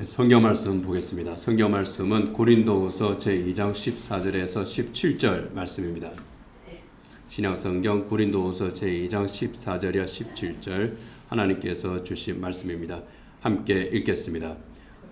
성경 말씀 보겠습니다. 성경 말씀은 고린도후서 제2장 14절에서 17절 말씀입니다. 신약성경 고린도후서 제2장 14절이야 17절 하나님께서 주신 말씀입니다. 함께 읽겠습니다.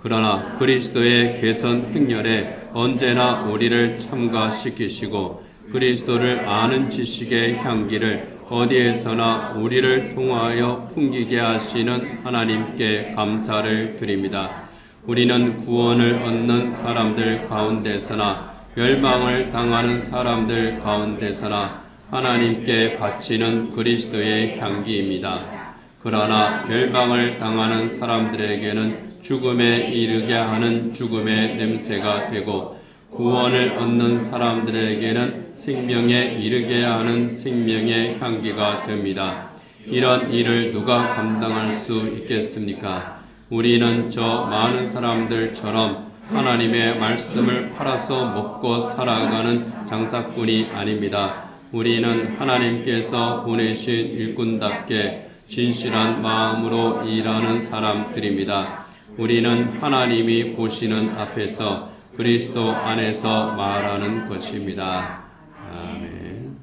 그러나 그리스도의 개선 행렬에 언제나 우리를 참가시키시고 그리스도를 아는 지식의 향기를 어디에서나 우리를 통하여 풍기게 하시는 하나님께 감사를 드립니다. 우리는 구원을 얻는 사람들 가운데서나 멸망을 당하는 사람들 가운데서나 하나님께 바치는 그리스도의 향기입니다. 그러나 멸망을 당하는 사람들에게는 죽음에 이르게 하는 죽음의 냄새가 되고 구원을 얻는 사람들에게는 생명에 이르게 하는 생명의 향기가 됩니다. 이런 일을 누가 감당할 수 있겠습니까? 우리는 저 많은 사람들처럼 하나님의 말씀을 팔아서 먹고 살아가는 장사꾼이 아닙니다. 우리는 하나님께서 보내신 일꾼답게 진실한 마음으로 일하는 사람들입니다. 우리는 하나님이 보시는 앞에서 그리스도 안에서 말하는 것입니다. 아멘.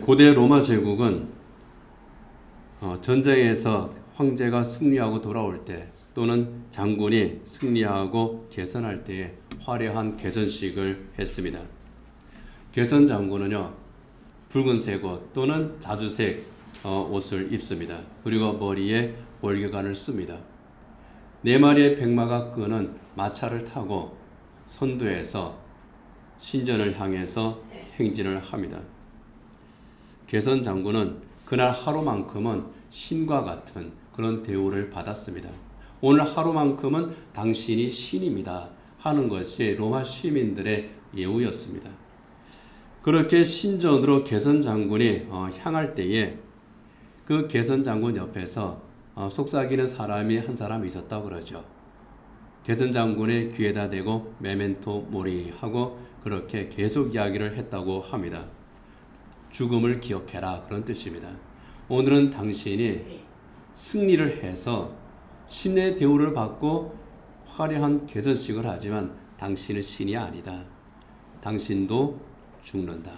고대 로마 제국은 전쟁에서 황제가 승리하고 돌아올 때 또는 장군이 승리하고 개선할 때에 화려한 개선식을 했습니다. 개선 장군은요 붉은색 옷 또는 자주색 옷을 입습니다. 그리고 머리에 월계관을 씁니다. 4마리의 백마가 끄는 마차를 타고 선두에서 신전을 향해서 행진을 합니다. 개선 장군은 그날 하루만큼은 신과 같은 그런 대우를 받았습니다. 오늘 하루만큼은 당신이 신입니다 하는 것이 로마 시민들의 예우였습니다. 그렇게 신전으로 개선 장군이 향할 때에 그 개선 장군 옆에서 속삭이는 사람이 한 사람 있었다고 그러죠. 개선 장군의 귀에다 대고 메멘토 모리 하고 그렇게 계속 이야기를 했다고 합니다. 죽음을 기억해라 그런 뜻입니다. 오늘은 당신이 승리를 해서 신의 대우를 받고 화려한 개선식을 하지만 당신은 신이 아니다. 당신도 죽는다.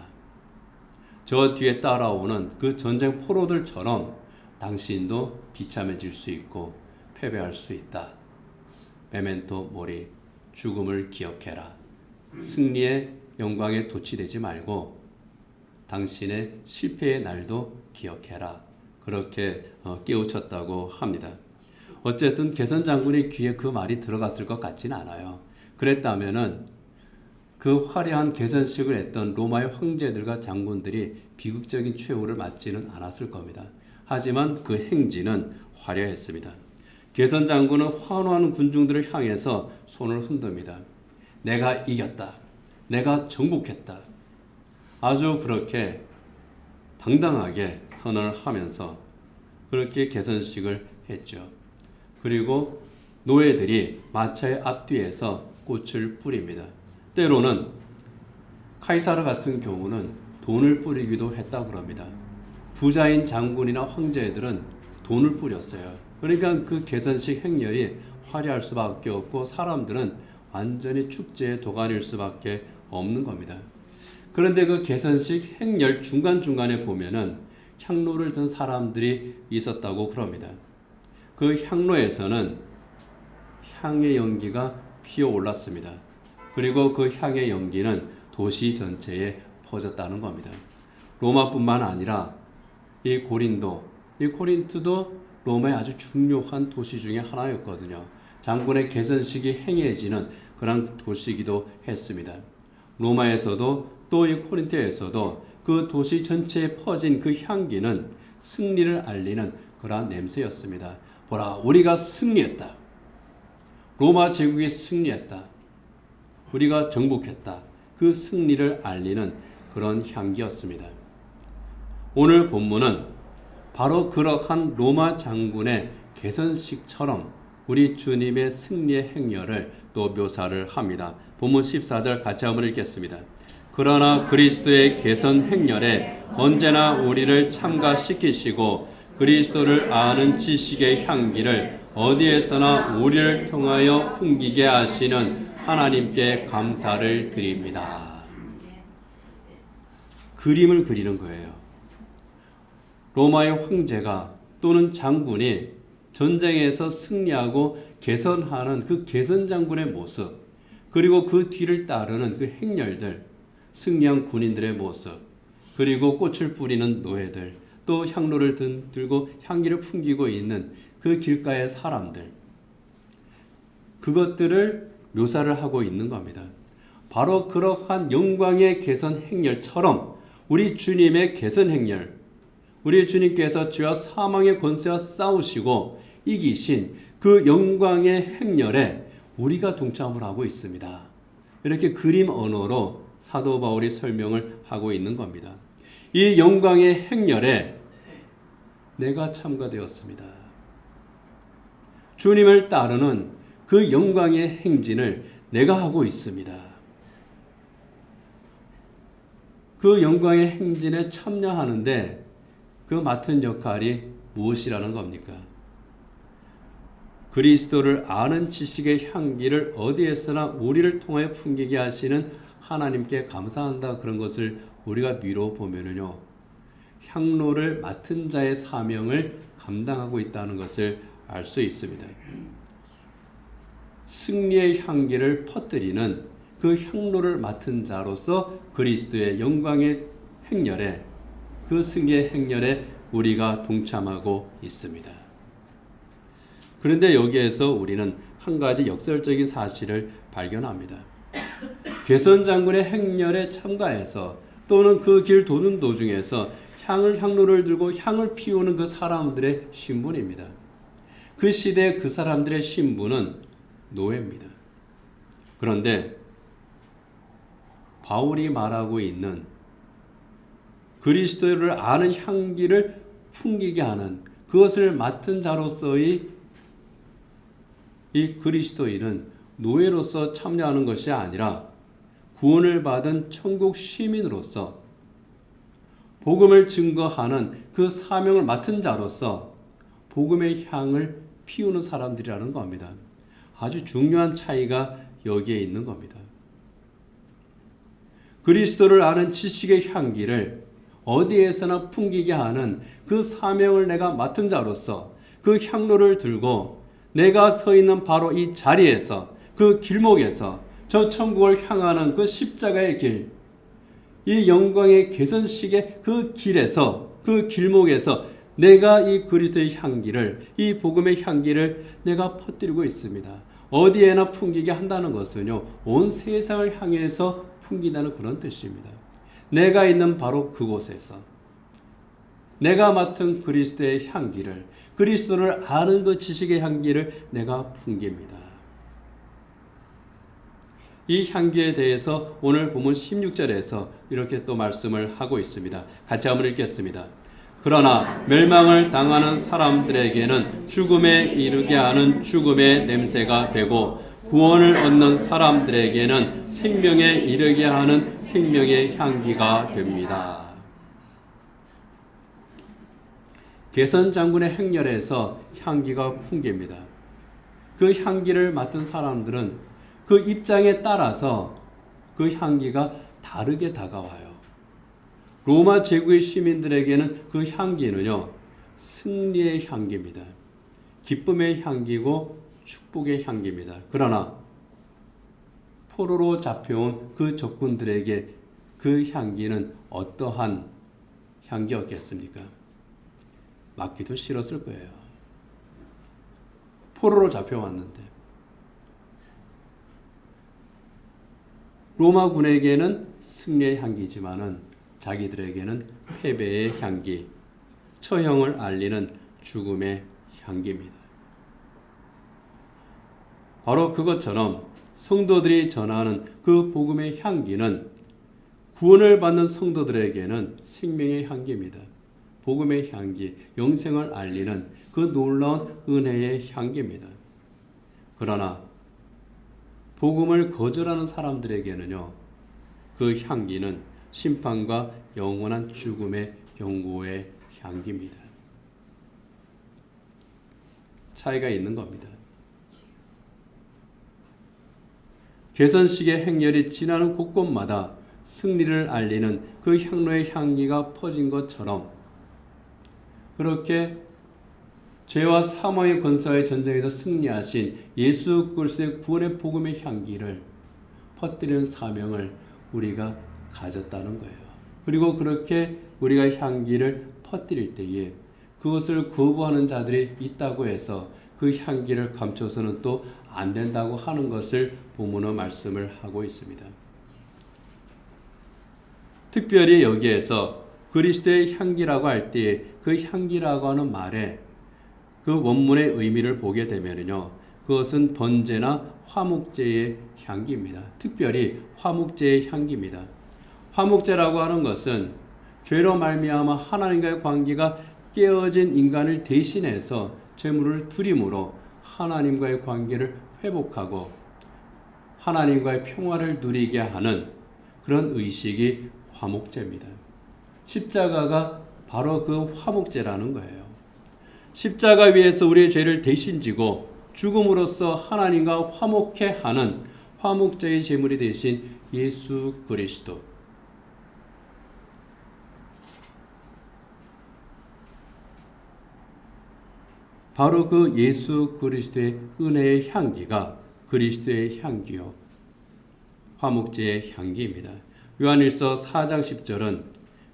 저 뒤에 따라오는 그 전쟁 포로들처럼 당신도 비참해질 수 있고 패배할 수 있다. 메멘토 모리, 죽음을 기억해라. 승리의 영광에 도취되지 말고 당신의 실패의 날도 기억해라. 그렇게 깨우쳤다고 합니다. 어쨌든 개선 장군의 귀에 그 말이 들어갔을 것 같지는 않아요. 그랬다면은 그 화려한 개선식을 했던 로마의 황제들과 장군들이 비극적인 최후를 맞지는 않았을 겁니다. 하지만 그 행진은 화려했습니다. 개선 장군은 환호하는 군중들을 향해서 손을 흔듭니다. 내가 이겼다. 내가 정복했다. 아주 그렇게 당당하게 선언을 하면서 그렇게 개선식을 했죠. 그리고 노예들이 마차의 앞뒤에서 꽃을 뿌립니다. 때로는 카이사르 같은 경우는 돈을 뿌리기도 했다고 합니다. 부자인 장군이나 황제들은 돈을 뿌렸어요. 그러니까 그 개선식 행렬이 화려할 수밖에 없고 사람들은 완전히 축제의 도가니일 수밖에 없는 겁니다. 그런데 그 개선식 행렬 중간중간에 보면은 향로를 든 사람들이 있었다고 그럽니다. 그 향로에서는 향의 연기가 피어올랐습니다. 그리고 그 향의 연기는 도시 전체에 퍼졌다는 겁니다. 로마뿐만 아니라 이 코린트도 로마의 아주 중요한 도시 중에 하나였거든요. 장군의 개선식이 행해지는 그런 도시이기도 했습니다. 로마에서도 또 이 코린트에서도 그 도시 전체에 퍼진 그 향기는 승리를 알리는 그러한 냄새였습니다. 보라, 우리가 승리했다. 로마 제국이 승리했다. 우리가 정복했다. 그 승리를 알리는 그런 향기였습니다. 오늘 본문은 바로 그러한 로마 장군의 개선식처럼 우리 주님의 승리의 행렬을 또 묘사를 합니다. 본문 14절 같이 한번 읽겠습니다. 그러나 그리스도의 개선 행렬에 언제나 우리를 참가시키시고 그리스도를 아는 지식의 향기를 어디에서나 우리를 통하여 풍기게 하시는 하나님께 감사를 드립니다. 그림을 그리는 거예요. 로마의 황제가 또는 장군이 전쟁에서 승리하고 개선하는 그 개선 장군의 모습, 그리고 그 뒤를 따르는 그 행렬들, 승리한 군인들의 모습, 그리고 꽃을 뿌리는 노예들, 또 향로를 들고 향기를 풍기고 있는 그 길가의 사람들, 그것들을 묘사를 하고 있는 겁니다. 바로 그러한 영광의 개선 행렬처럼 우리 주님의 개선 행렬, 우리 주님께서 죄와 사망의 권세와 싸우시고 이기신 그 영광의 행렬에 우리가 동참을 하고 있습니다. 이렇게 그림 언어로 사도 바울이 설명을 하고 있는 겁니다. 이 영광의 행렬에 내가 참가되었습니다. 주님을 따르는 그 영광의 행진을 내가 하고 있습니다. 그 영광의 행진에 참여하는데 그 맡은 역할이 무엇이라는 겁니까? 그리스도를 아는 지식의 향기를 어디에서나 우리를 통하여 풍기게 하시는 하나님께 감사한다, 그런 것을 우리가 미뤄 보면은요, 향로를 맡은 자의 사명을 감당하고 있다는 것을 알 수 있습니다. 승리의 향기를 퍼뜨리는 그 향로를 맡은 자로서 그리스도의 영광의 행렬에, 그 승리의 행렬에 우리가 동참하고 있습니다. 그런데 여기에서 우리는 한 가지 역설적인 사실을 발견합니다. 개선 장군의 행렬에 참가해서 또는 그 길 도는 도중에서 향로를 들고 향을 피우는 그 사람들의 신분입니다. 그 시대 그 사람들의 신분은 노예입니다. 그런데 바울이 말하고 있는 그리스도를 아는 향기를 풍기게 하는 그것을 맡은 자로서의 이 그리스도인은 노예로서 참여하는 것이 아니라 구원을 받은 천국 시민으로서 복음을 증거하는 그 사명을 맡은 자로서 복음의 향을 피우는 사람들이라는 겁니다. 아주 중요한 차이가 여기에 있는 겁니다. 그리스도를 아는 지식의 향기를 어디에서나 풍기게 하는 그 사명을 내가 맡은 자로서 그 향로를 들고 내가 서 있는 바로 이 자리에서, 그 길목에서, 저 천국을 향하는 그 십자가의 길, 이 영광의 개선식의 그 길에서, 그 길목에서 내가 이 그리스도의 향기를, 이 복음의 향기를 내가 퍼뜨리고 있습니다. 어디에나 풍기게 한다는 것은요, 온 세상을 향해서 풍긴다는 그런 뜻입니다. 내가 있는 바로 그곳에서 내가 맡은 그리스도의 향기를, 그리스도를 아는 그 지식의 향기를 내가 풍깁니다. 이 향기에 대해서 오늘 본문 16절에서 이렇게 또 말씀을 하고 있습니다. 같이 한번 읽겠습니다. 그러나 멸망을 당하는 사람들에게는 죽음에 이르게 하는 죽음의 냄새가 되고 구원을 얻는 사람들에게는 생명에 이르게 하는 생명의 향기가 됩니다. 개선 장군의 행렬에서 향기가 풍깁니다. 그 향기를 맡은 사람들은 그 입장에 따라서 그 향기가 다르게 다가와요. 로마 제국의 시민들에게는 그 향기는요, 승리의 향기입니다. 기쁨의 향기고 축복의 향기입니다. 그러나 포로로 잡혀온 그 적군들에게 그 향기는 어떠한 향기였겠습니까? 맡기도 싫었을 거예요. 포로로 잡혀왔는데 로마군에게는 승리의 향기지만은 자기들에게는 패배의 향기, 처형을 알리는 죽음의 향기입니다. 바로 그것처럼 성도들이 전하는 그 복음의 향기는 구원을 받는 성도들에게는 생명의 향기입니다. 복음의 향기, 영생을 알리는 그 놀라운 은혜의 향기입니다. 그러나 복음을 거절하는 사람들에게는요, 그 향기는 심판과 영원한 죽음의 경고의 향기입니다. 차이가 있는 겁니다. 개선식의 행렬이 지나는 곳곳마다 승리를 알리는 그 향로의 향기가 퍼진 것처럼 그렇게 죄와 사망의 권세와의 전쟁에서 승리하신 예수 그리스도의 구원의 복음의 향기를 퍼뜨리는 사명을 우리가 가졌다는 거예요. 그리고 그렇게 우리가 향기를 퍼뜨릴 때에 그것을 거부하는 자들이 있다고 해서 그 향기를 감춰서는 또 안 된다고 하는 것을 본문의 말씀을 하고 있습니다. 특별히 여기에서 그리스도의 향기라고 할 때 그 향기라고 하는 말에 그 원문의 의미를 보게 되면요, 그것은 번제나 화목제의 향기입니다. 특별히 화목제의 향기입니다. 화목제라고 하는 것은 죄로 말미암아 하나님과의 관계가 깨어진 인간을 대신해서 제물을 드림으로 하나님과의 관계를 회복하고 하나님과의 평화를 누리게 하는 그런 의식이 화목제입니다. 십자가가 바로 그 화목제라는 거예요. 십자가 위에서 우리의 죄를 대신 지고 죽음으로써 하나님과 화목해 하는 화목제의 제물이 되신 예수 그리스도. 바로 그 예수 그리스도의 은혜의 향기가 그리스도의 향기요, 화목제의 향기입니다. 요한일서 4장 10절은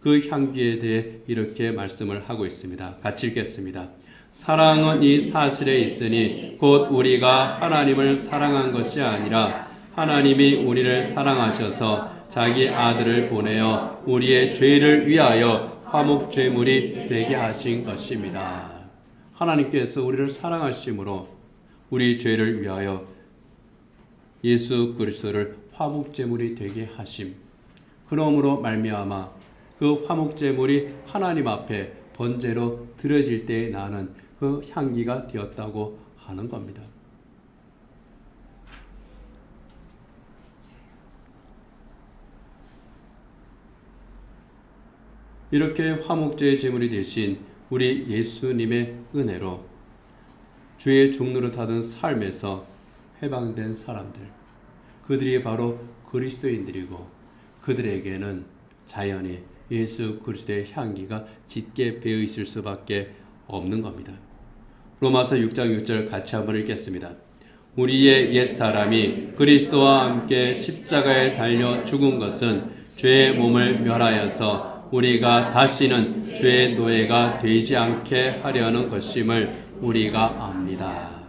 그 향기에 대해 이렇게 말씀을 하고 있습니다. 같이 읽겠습니다. 사랑은 이 사실에 있으니 곧 우리가 하나님을 사랑한 것이 아니라 하나님이 우리를 사랑하셔서 자기 아들을 보내어 우리의 죄를 위하여 화목제물이 되게 하신 것입니다. 하나님께서 우리를 사랑하심으로 우리 죄를 위하여 예수 그리스도를 화목제물이 되게 하심. 그러므로 말미암아 그 화목제물이 하나님 앞에 번제로 드려질 때에 나는 그 향기가 되었다고 하는 겁니다. 이렇게 화목제의 제물이 되신 우리 예수님의 은혜로 죄의 종노릇하던 삶에서 해방된 사람들, 그들이 바로 그리스도인들이고 그들에게는 자연히 예수 그리스도의 향기가 짙게 배어 있을 수밖에 없는 겁니다. 로마서 6장 6절 같이 한번 읽겠습니다. 우리의 옛사람이 그리스도와 함께 십자가에 달려 죽은 것은 죄의 몸을 멸하여서 우리가 다시는 죄의 노예가 되지 않게 하려는 것임을 우리가 압니다.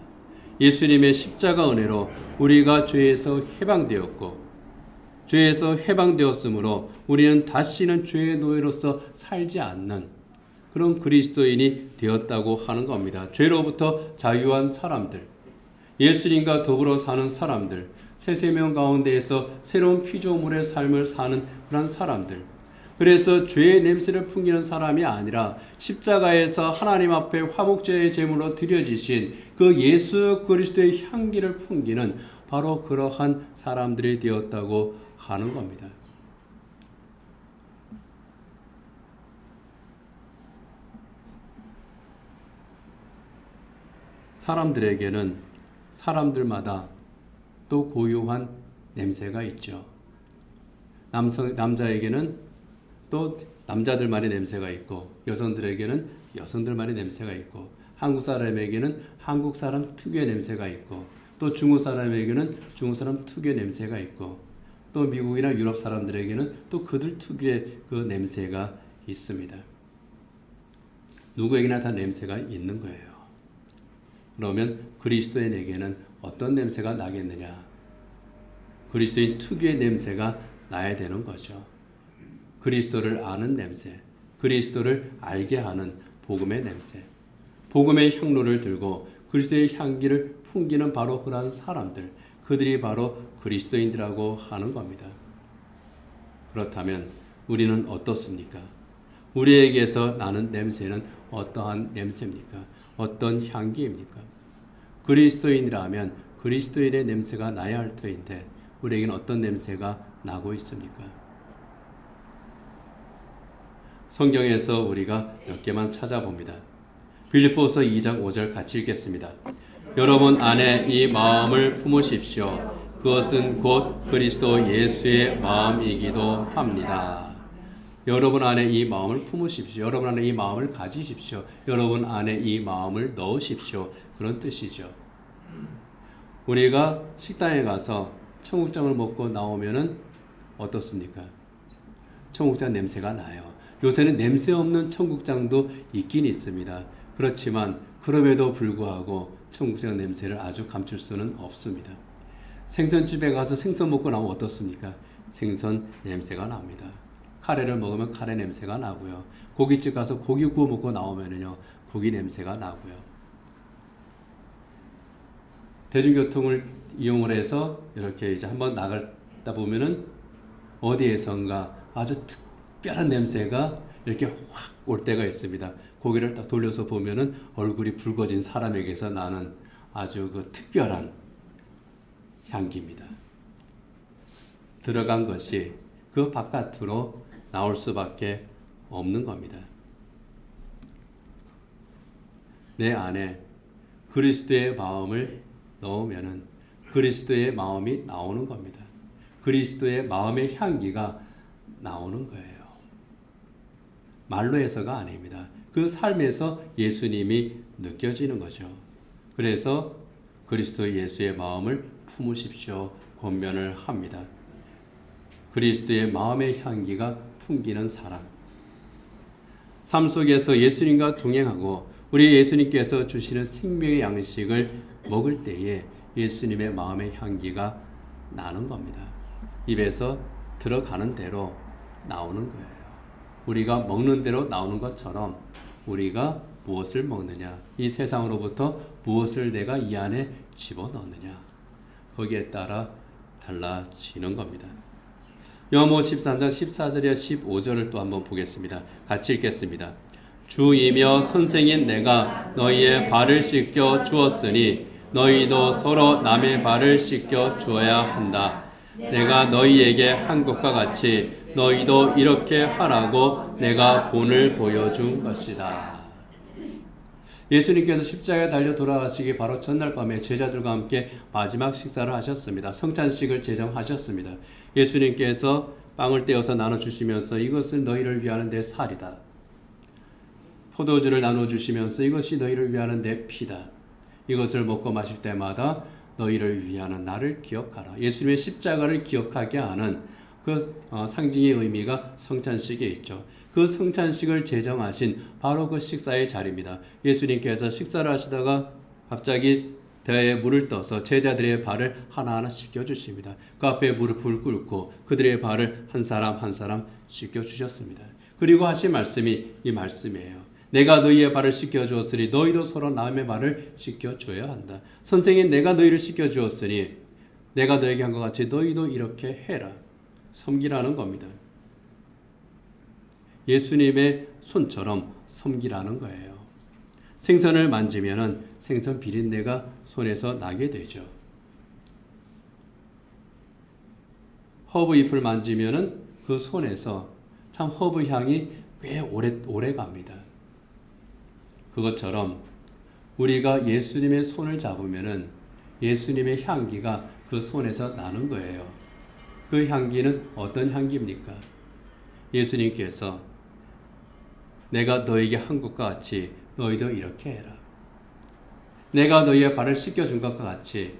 예수님의 십자가 은혜로 우리가 죄에서 해방되었고 죄에서 해방되었으므로 우리는 다시는 죄의 노예로서 살지 않는 그런 그리스도인이 되었다고 하는 겁니다. 죄로부터 자유한 사람들, 예수님과 더불어 사는 사람들, 새 생명 가운데에서 새로운 피조물의 삶을 사는 그런 사람들, 그래서 죄의 냄새를 풍기는 사람이 아니라 십자가에서 하나님 앞에 화목제의 제물로 드려지신 그 예수 그리스도의 향기를 풍기는 바로 그러한 사람들이 되었다고 하는 겁니다. 사람들에게는 사람들마다 또 고유한 냄새가 있죠. 남자에게는 또 남자들만의 냄새가 있고 여성들에게는 여성들만의 냄새가 있고 한국 사람에게는 한국 사람 특유의 냄새가 있고 또 중국 사람에게는 중국 사람 특유의 냄새가 있고 또 미국이나 유럽 사람들에게는 또 그들 특유의 그 냄새가 있습니다. 누구에게나 다 냄새가 있는 거예요. 그러면 그리스도인에게는 어떤 냄새가 나겠느냐? 그리스도인 특유의 냄새가 나야 되는 거죠. 그리스도를 아는 냄새, 그리스도를 알게 하는 복음의 냄새, 복음의 향로를 들고 그리스도의 향기를 풍기는 바로 그러한 사람들, 그들이 바로 그리스도인들이라고 하는 겁니다. 그렇다면 우리는 어떻습니까? 우리에게서 나는 냄새는 어떠한 냄새입니까? 어떤 향기입니까? 그리스도인이라면 그리스도인의 냄새가 나야 할 터인데 우리에게는 어떤 냄새가 나고 있습니까? 성경에서 우리가 몇 개만 찾아봅니다. 빌립보서 2장 5절 같이 읽겠습니다. 여러분 안에 이 마음을 품으십시오. 그것은 곧 그리스도 예수의 마음이기도 합니다. 여러분 안에 이 마음을 품으십시오. 여러분 안에 이 마음을 가지십시오. 여러분 안에 이 마음을 넣으십시오. 그런 뜻이죠. 우리가 식당에 가서 청국장을 먹고 나오면은 어떻습니까? 청국장 냄새가 나요. 요새는 냄새 없는 청국장도 있긴 있습니다. 그렇지만 그럼에도 불구하고 청국장 냄새를 아주 감출 수는 없습니다. 생선집에 가서 생선 먹고 나오면 어떻습니까? 생선 냄새가 납니다. 카레를 먹으면 카레 냄새가 나고요. 고깃집 가서 고기 구워 먹고 나오면은요, 고기 냄새가 나고요. 대중교통을 이용을 해서 이렇게 이제 한번 나갔다 보면은 어디에선가 아주 특별한 냄새가 이렇게 확 올 때가 있습니다. 고개를 딱 돌려서 보면은 얼굴이 붉어진 사람에게서 나는 아주 그 특별한 향기입니다. 들어간 것이 그 바깥으로 나올 수밖에 없는 겁니다. 내 안에 그리스도의 마음을 넣으면은 그리스도의 마음이 나오는 겁니다. 그리스도의 마음의 향기가 나오는 거예요. 말로 해서가 아닙니다. 그 삶에서 예수님이 느껴지는 거죠. 그래서 그리스도 예수의 마음을 품으십시오. 권면을 합니다. 그리스도의 마음의 향기가 풍기는 사람. 삶 속에서 예수님과 동행하고 우리 예수님께서 주시는 생명의 양식을 먹을 때에 예수님의 마음의 향기가 나는 겁니다. 입에서 들어가는 대로 나오는 거예요. 우리가 먹는 대로 나오는 것처럼 우리가 무엇을 먹느냐, 이 세상으로부터 무엇을 내가 이 안에 집어넣느냐, 거기에 따라 달라지는 겁니다. 요한복음 13장 14절에 15절을 또 한번 보겠습니다. 같이 읽겠습니다. 주이며 선생인 내가 너희의 발을 씻겨 주었으니 너희도 서로 남의 발을 씻겨 주어야 한다. 내가 너희에게 한 것과 같이 너희도 이렇게 하라고 내가 본을 보여준 것이다. 예수님께서 십자가에 달려 돌아가시기 바로 전날 밤에 제자들과 함께 마지막 식사를 하셨습니다. 성찬식을 제정하셨습니다. 예수님께서 빵을 떼어서 나눠주시면서 이것은 너희를 위하는 내 살이다. 포도주를 나눠주시면서 이것이 너희를 위하는 내 피다. 이것을 먹고 마실 때마다 너희를 위하는 나를 기억하라. 예수님의 십자가를 기억하게 하는 그 상징의 의미가 성찬식에 있죠. 그 성찬식을 제정하신 바로 그 식사의 자리입니다. 예수님께서 식사를 하시다가 갑자기 대야에 물을 떠서 제자들의 발을 하나하나 씻겨주십니다. 그 앞에 무릎을 꿇고 그들의 발을 한 사람 한 사람 씻겨주셨습니다. 그리고 하신 말씀이 이 말씀이에요. 내가 너희의 발을 씻겨주었으니 너희도 서로 남의 발을 씻겨줘야 한다. 선생님, 내가 너희를 씻겨주었으니 내가 너에게 한 것 같이 너희도 이렇게 해라. 섬기라는 겁니다. 예수님의 손처럼 섬기라는 거예요. 생선을 만지면은 생선 비린내가 손에서 나게 되죠. 허브 잎을 만지면은 그 손에서 참 허브 향이 꽤 오래 갑니다. 그것처럼 우리가 예수님의 손을 잡으면은 예수님의 향기가 그 손에서 나는 거예요. 그 향기는 어떤 향기입니까? 예수님께서 내가 너에게 한 것과 같이 너희도 이렇게 해라. 내가 너희의 발을 씻겨준 것과 같이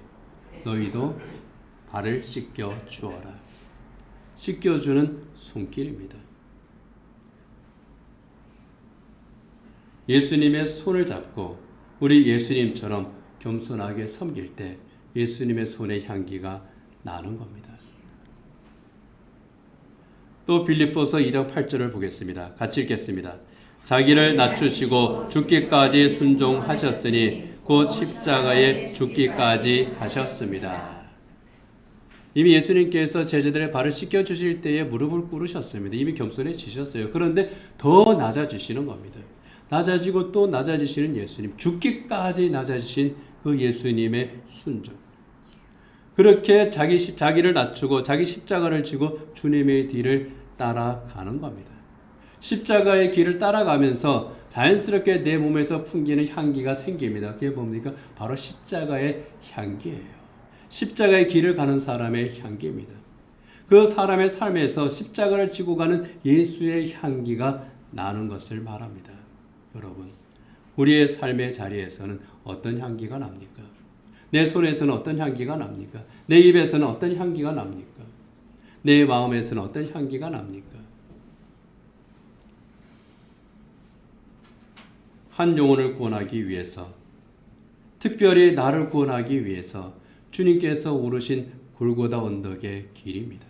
너희도 발을 씻겨 주어라. 씻겨주는 손길입니다. 예수님의 손을 잡고 우리 예수님처럼 겸손하게 섬길 때 예수님의 손의 향기가 나는 겁니다. 또 빌립보서 2장 8절을 보겠습니다. 같이 읽겠습니다. 자기를 낮추시고 죽기까지 순종하셨으니 곧 십자가에 죽기까지 하셨습니다. 이미 예수님께서 제자들의 발을 씻겨주실 때에 무릎을 꿇으셨습니다. 이미 겸손해지셨어요. 그런데 더 낮아지시는 겁니다. 낮아지고 또 낮아지시는 예수님, 죽기까지 낮아지신 그 예수님의 순종. 그렇게 자기를 낮추고 자기 십자가를 지고 주님의 뒤를 따라가는 겁니다. 십자가의 길을 따라가면서 자연스럽게 내 몸에서 풍기는 향기가 생깁니다. 그게 뭡니까? 바로 십자가의 향기예요. 십자가의 길을 가는 사람의 향기입니다. 그 사람의 삶에서 십자가를 지고 가는 예수의 향기가 나는 것을 말합니다. 여러분, 우리의 삶의 자리에서는 어떤 향기가 납니까? 내 손에서는 어떤 향기가 납니까? 내 입에서는 어떤 향기가 납니까? 내 마음에서는 어떤 향기가 납니까? 한 영혼을 구원하기 위해서, 특별히 나를 구원하기 위해서 주님께서 오르신 골고다 언덕의 길입니다.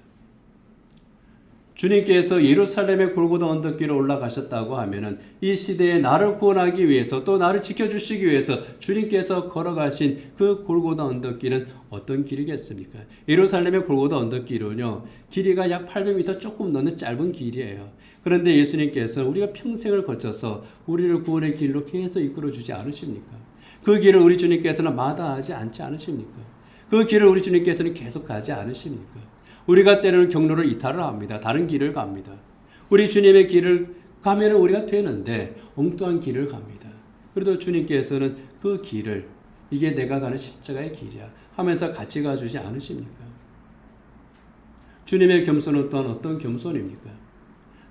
주님께서 예루살렘의 골고다 언덕길을 올라가셨다고 하면은 이 시대에 나를 구원하기 위해서 또 나를 지켜주시기 위해서 주님께서 걸어가신 그 골고다 언덕길은 어떤 길이겠습니까? 예루살렘의 골고다 언덕길은요, 길이가 약 800m 조금 넘는 짧은 길이에요. 그런데 예수님께서 우리가 평생을 거쳐서 우리를 구원의 길로 계속 이끌어주지 않으십니까? 그 길을 우리 주님께서는 마다하지 않지 않으십니까? 그 길을 우리 주님께서는 계속 가지 않으십니까? 우리가 때로는 경로를 이탈을 합니다. 다른 길을 갑니다. 우리 주님의 길을 가면 우리가 되는데 엉뚱한 길을 갑니다. 그래도 주님께서는 그 길을 이게 내가 가는 십자가의 길이야 하면서 같이 가주지 않으십니까? 주님의 겸손은 또한 어떤 겸손입니까?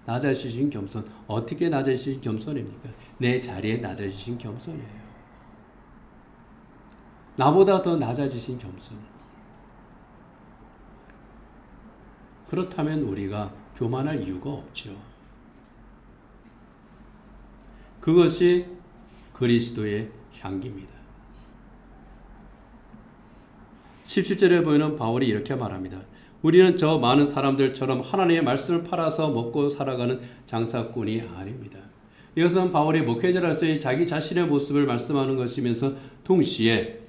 낮아지신 겸손. 어떻게 낮아지신 겸손입니까? 내 자리에 낮아지신 겸손이에요. 나보다 더 낮아지신 겸손. 그렇다면 우리가 교만할 이유가 없죠. 그것이 그리스도의 향기입니다. 17절에 보이는 바울이 이렇게 말합니다. 우리는 저 많은 사람들처럼 하나님의 말씀을 팔아서 먹고 살아가는 장사꾼이 아닙니다. 이것은 바울이 목회자로서의 자기 자신의 모습을 말씀하는 것이면서 동시에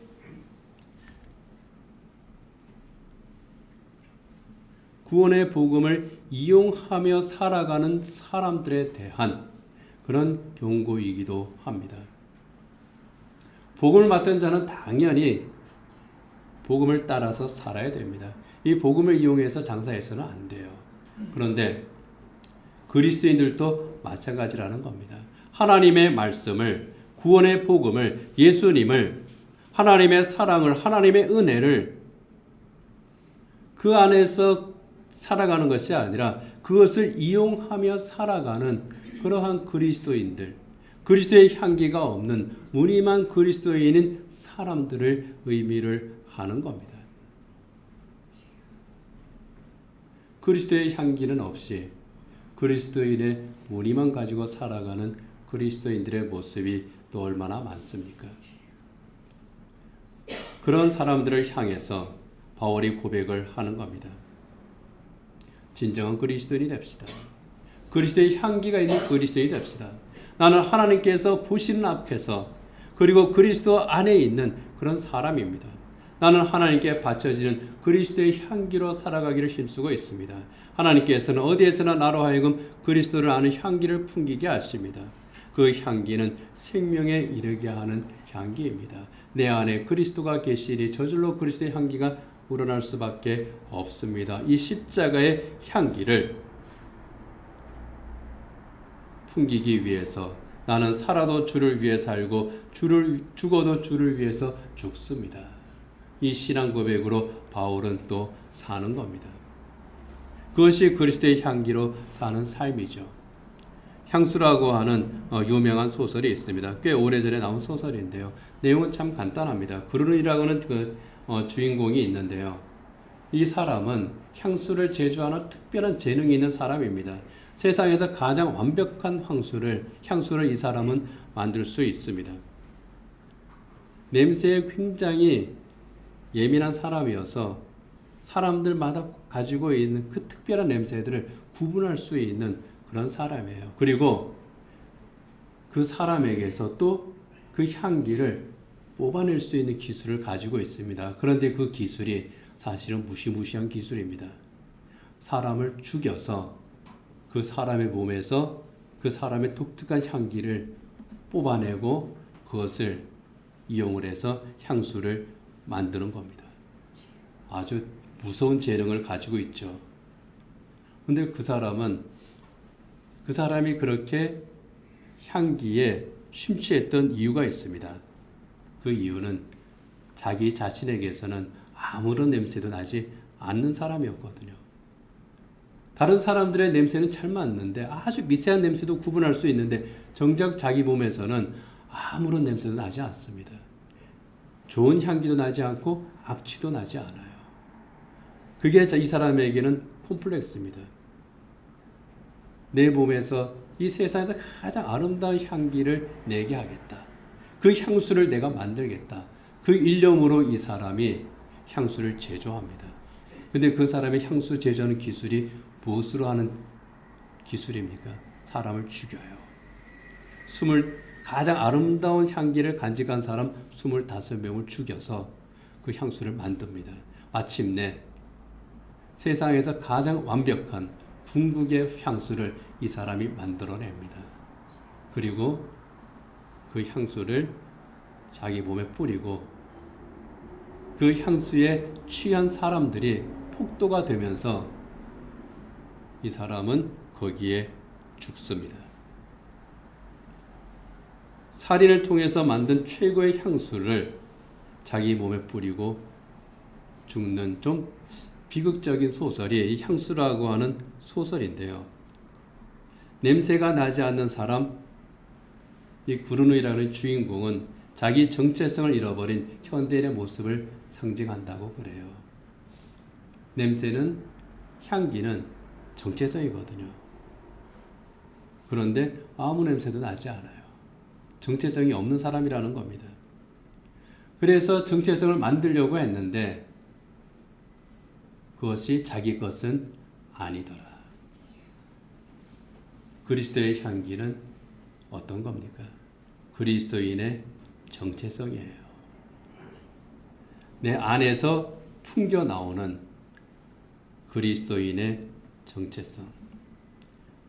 구원의 복음을 이용하며 살아가는 사람들에 대한 그런 경고이기도 합니다. 복음을 맡은 자는 당연히 복음을 따라서 살아야 됩니다. 이 복음을 이용해서 장사해서는 안 돼요. 그런데 그리스도인들도 마찬가지라는 겁니다. 하나님의 말씀을, 구원의 복음을, 예수님을, 하나님의 사랑을, 하나님의 은혜를 그 안에서 살아가는 것이 아니라 그것을 이용하며 살아가는 그러한 그리스도인들, 그리스도의 향기가 없는 무늬만 그리스도인인 사람들을 의미를 하는 겁니다. 그리스도의 향기는 없이 그리스도인의 무늬만 가지고 살아가는 그리스도인들의 모습이 또 얼마나 많습니까? 그런 사람들을 향해서 바울이 고백을 하는 겁니다. 진정한 그리스도인이 됩시다. 그리스도의 향기가 있는 그리스도인이 됩시다. 나는 하나님께서 보시는 앞에서 그리고 그리스도 안에 있는 그런 사람입니다. 나는 하나님께 바쳐지는 그리스도의 향기로 살아가기를 힘쓰고 있습니다. 하나님께서는 어디에서나 나로 하여금 그리스도를 아는 향기를 풍기게 하십니다. 그 향기는 생명에 이르게 하는 향기입니다. 내 안에 그리스도가 계시니 저절로 그리스도의 향기가 우러날 수밖에 없습니다. 이 십자가의 향기를 풍기기 위해서 나는 살아도 주를 위해 살고 죽어도 주를 위해서 죽습니다. 이 신앙 고백으로 바울은 또 사는 겁니다. 그것이 그리스도의 향기로 사는 삶이죠. 향수라고 하는 유명한 소설이 있습니다. 꽤 오래전에 나온 소설인데요. 내용은 참 간단합니다. 그루는이라고 하는 주인공이 있는데요. 이 사람은 향수를 제조하는 특별한 재능이 있는 사람입니다. 세상에서 가장 완벽한 향수를 이 사람은 만들 수 있습니다. 냄새에 굉장히 예민한 사람이어서 사람들마다 가지고 있는 그 특별한 냄새들을 구분할 수 있는 그런 사람이에요. 그리고 그 사람에게서 또 그 향기를 뽑아낼 수 있는 기술을 가지고 있습니다. 그런데 그 기술이 사실은 무시무시한 기술입니다. 사람을 죽여서 그 사람의 몸에서 그 사람의 독특한 향기를 뽑아내고 그것을 이용을 해서 향수를 만드는 겁니다. 아주 무서운 재능을 가지고 있죠. 근데 그 사람은 그 사람이 그렇게 향기에 심취했던 이유가 있습니다. 그 이유는 자기 자신에게서는 아무런 냄새도 나지 않는 사람이었거든요. 다른 사람들의 냄새는 잘 맡는데 아주 미세한 냄새도 구분할 수 있는데 정작 자기 몸에서는 아무런 냄새도 나지 않습니다. 좋은 향기도 나지 않고 악취도 나지 않아요. 그게 이 사람에게는 콤플렉스입니다. 내 몸에서 이 세상에서 가장 아름다운 향기를 내게 하겠다. 그 향수를 내가 만들겠다. 그 일념으로 이 사람이 향수를 제조합니다. 근데 그 사람의 향수 제조하는 기술이 무엇으로 하는 기술입니까? 사람을 죽여요. 가장 아름다운 향기를 간직한 사람 25명을 죽여서 그 향수를 만듭니다. 마침내 세상에서 가장 완벽한 궁극의 향수를 이 사람이 만들어냅니다. 그리고 그 향수를 자기 몸에 뿌리고 그 향수에 취한 사람들이 폭도가 되면서 이 사람은 거기에 죽습니다. 살인을 통해서 만든 최고의 향수를 자기 몸에 뿌리고 죽는 좀 비극적인 소설이 이 향수라고 하는 소설인데요. 냄새가 나지 않는 사람, 이 구르누이라는 주인공은 자기 정체성을 잃어버린 현대인의 모습을 상징한다고 그래요. 냄새는, 향기는 정체성이거든요. 그런데 아무 냄새도 나지 않아요. 정체성이 없는 사람이라는 겁니다. 그래서 정체성을 만들려고 했는데 그것이 자기 것은 아니더라. 그리스도의 향기는 어떤 겁니까? 그리스도인의 정체성이에요. 내 안에서 풍겨 나오는 그리스도인의 정체성.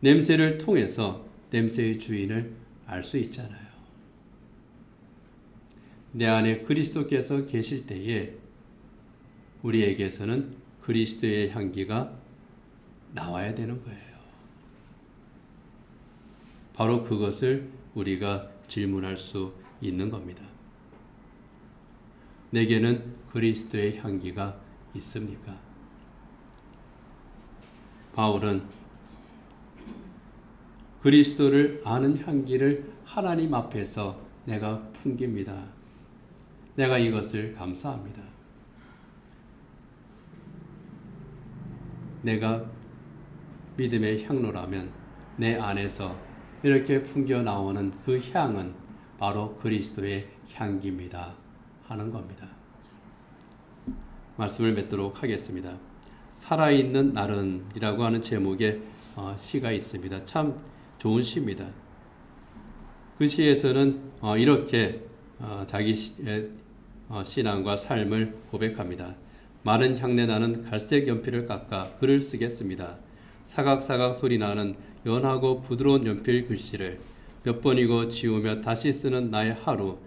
냄새를 통해서 냄새의 주인을 알 수 있잖아요. 내 안에 그리스도께서 계실 때에 우리에게서는 그리스도의 향기가 나와야 되는 거예요. 바로 그것을 우리가 질문할 수 있는 겁니다. 내게는 그리스도의 향기가 있습니까? 바울은 그리스도를 아는 향기를 하나님 앞에서 내가 풍깁니다. 내가 이것을 감사합니다. 내가 믿음의 향로라면 내 안에서 이렇게 풍겨 나오는 그 향은 바로 그리스도의 향기입니다. 하는 겁니다. 말씀을 맺도록 하겠습니다. 살아있는 날은이라고 하는 제목의 시가 있습니다. 참 좋은 시입니다. 그 시에서는 이렇게 자기 신앙과 삶을 고백합니다. 마른 향내 나는 갈색 연필을 깎아 글을 쓰겠습니다. 사각사각 소리 나는 연하고 부드러운 연필 글씨를 몇 번이고 지우며 다시 쓰는 나의 하루,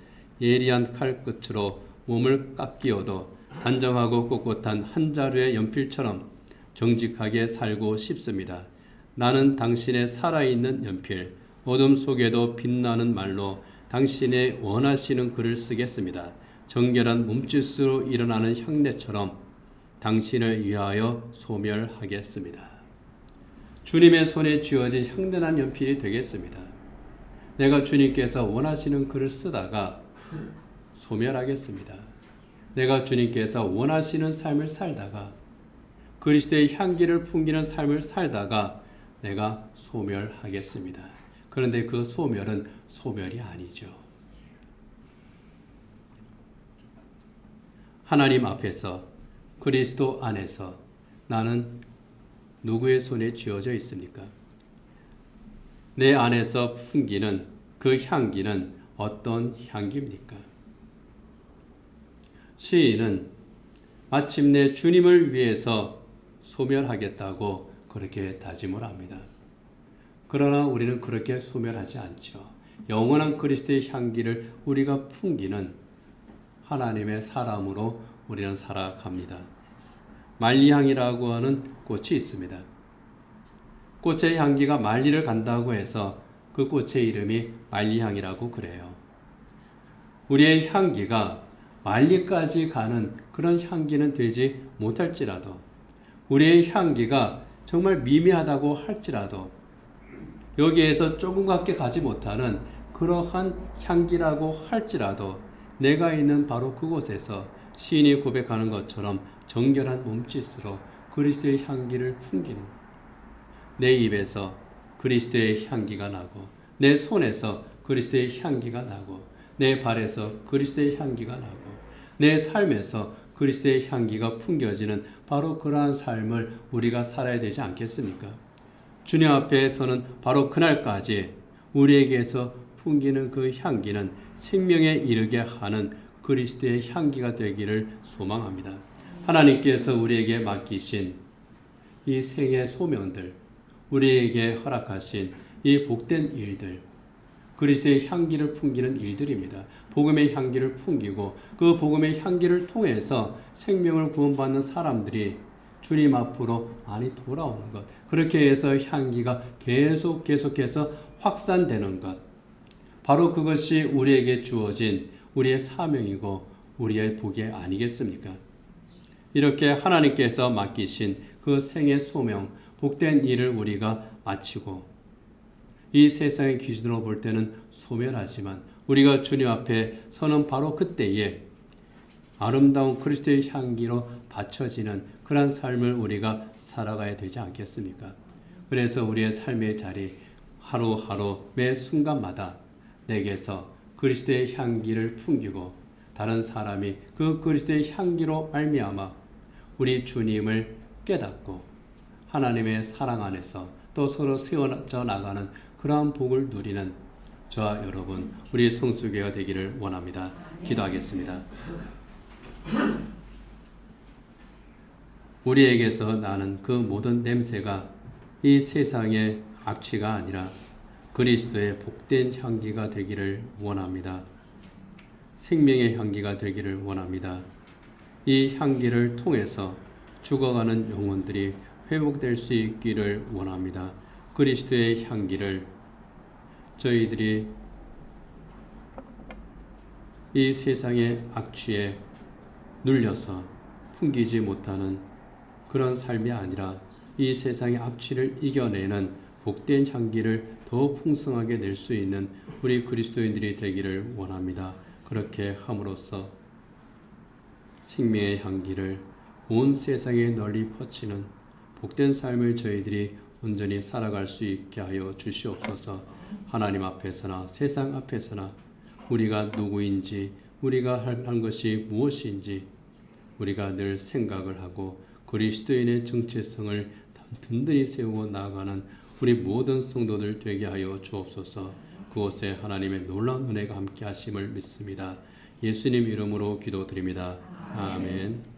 예리한 칼 끝으로 몸을 깎기어도 단정하고 꼿꼿한 한 자루의 연필처럼 정직하게 살고 싶습니다. 나는 당신의 살아있는 연필, 어둠 속에도 빛나는 말로 당신의 원하시는 글을 쓰겠습니다. 정결한 몸짓으로 일어나는 향내처럼 당신을 위하여 소멸하겠습니다. 주님의 손에 쥐어진 향내난 연필이 되겠습니다. 내가 주님께서 원하시는 글을 쓰다가 소멸하겠습니다. 내가 주님께서 원하시는 삶을 살다가 그리스도의 향기를 풍기는 삶을 살다가 내가 소멸하겠습니다. 그런데 그 소멸은 소멸이 아니죠. 하나님 앞에서 그리스도 안에서 나는 누구의 손에 쥐어져 있습니까? 내 안에서 풍기는 그 향기는 어떤 향기입니까? 시인은 마침내 주님을 위해서 소멸하겠다고 그렇게 다짐을 합니다. 그러나 우리는 그렇게 소멸하지 않죠. 영원한 그리스도의 향기를 우리가 풍기는 하나님의 사람으로 우리는 살아갑니다. 말리향이라고 하는 꽃이 있습니다. 꽃의 향기가 만리를 간다고 해서 그 꽃의 이름이 만리향이라고 그래요. 우리의 향기가 만리까지 가는 그런 향기는 되지 못할지라도, 우리의 향기가 정말 미미하다고 할지라도, 여기에서 조금밖에 가지 못하는 그러한 향기라고 할지라도 내가 있는 바로 그곳에서 시인이 고백하는 것처럼 정결한 몸짓으로 그리스도의 향기를 풍기는, 내 입에서 그리스도의 향기가 나고, 내 손에서 그리스도의 향기가 나고, 내 발에서 그리스도의 향기가 나고, 내 삶에서 그리스도의 향기가 풍겨지는 바로 그러한 삶을 우리가 살아야 되지 않겠습니까? 주님 앞에 서는 바로 그날까지 우리에게서 풍기는 그 향기는 생명에 이르게 하는 그리스도의 향기가 되기를 소망합니다. 하나님께서 우리에게 맡기신 이 생의 소명들, 우리에게 허락하신 이 복된 일들, 그리스도의 향기를 풍기는 일들입니다. 복음의 향기를 풍기고 그 복음의 향기를 통해서 생명을 구원받는 사람들이 주님 앞으로 많이 돌아오는 것, 그렇게 해서 향기가 계속해서 확산되는 것, 바로 그것이 우리에게 주어진 우리의 사명이고 우리의 복이 아니겠습니까? 이렇게 하나님께서 맡기신 그 생의 소명, 복된 일을 우리가 마치고 이 세상의 기준으로 볼 때는 소멸하지만 우리가 주님 앞에 서는 바로 그때에 아름다운 그리스도의 향기로 받쳐지는 그런 삶을 우리가 살아가야 되지 않겠습니까? 그래서 우리의 삶의 자리 하루하루 매 순간마다 내게서 그리스도의 향기를 풍기고 다른 사람이 그 그리스도의 향기로 말미암아 우리 주님을 깨닫고 하나님의 사랑 안에서 또 서로 세워져 나가는 그러한 복을 누리는 저와 여러분, 우리 성수교회가 되기를 원합니다. 기도하겠습니다. 우리에게서 나는 그 모든 냄새가 이 세상의 악취가 아니라 그리스도의 복된 향기가 되기를 원합니다. 생명의 향기가 되기를 원합니다. 이 향기를 통해서 죽어가는 영혼들이 회복될 수 있기를 원합니다. 그리스도의 향기를 저희들이 이 세상의 악취에 눌려서 풍기지 못하는 그런 삶이 아니라 이 세상의 악취를 이겨내는 복된 향기를 더 풍성하게 낼 수 있는 우리 그리스도인들이 되기를 원합니다. 그렇게 함으로써 생명의 향기를 온 세상에 널리 퍼치는 복된 삶을 저희들이 온전히 살아갈 수 있게 하여 주시옵소서. 하나님 앞에서나 세상 앞에서나 우리가 누구인지, 우리가 할 것이 무엇인지 우리가 늘 생각을 하고 그리스도인의 정체성을 든든히 세우고 나아가는 우리 모든 성도들 되게 하여 주옵소서. 그곳에 하나님의 놀라운 은혜가 함께 하심을 믿습니다. 예수님 이름으로 기도드립니다. 아멘.